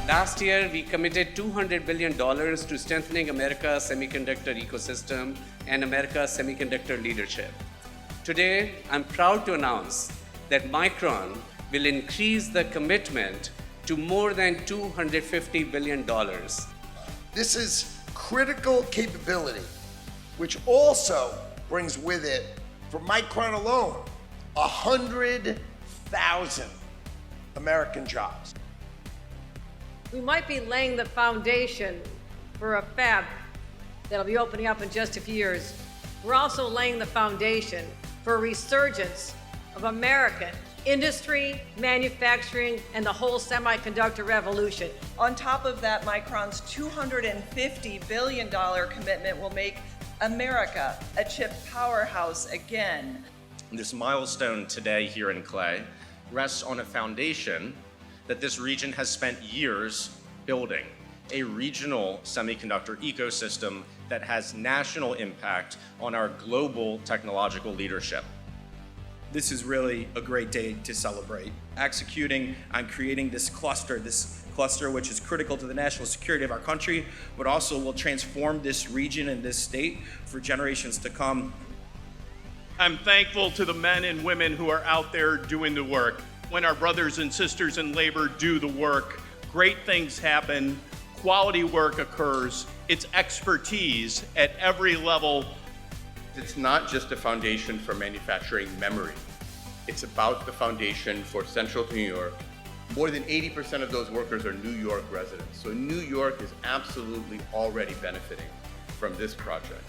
Last year, we committed $200 billion to strengthening America's semiconductor ecosystem and America's semiconductor leadership. Today, I'm proud to announce that Micron will increase the commitment to more than $250 billion. This is critical capability, which also brings with it, for Micron alone, 100,000 American jobs. We might be laying the foundation for a fab that'll be opening up in just a few years. We're also laying the foundation for a resurgence of American industry, manufacturing, and the whole semiconductor revolution. On top of that, Micron's $250 billion commitment will make America a chip powerhouse again. This milestone today here in Clay rests on a foundation that this region has spent years building, a regional semiconductor ecosystem that has national impact on our global technological leadership. This is really a great day to celebrate. Executing on creating this cluster which is critical to the national security of our country, but also will transform this region and this state for generations to come. I'm thankful to the men and women who are out there doing the work. When our brothers and sisters in labor do the work, great things happen, quality work occurs, it's expertise at every level. It's not just a foundation for manufacturing memory. It's about the foundation for Central New York. More than 80% of those workers are New York residents. So New York is absolutely already benefiting from this project.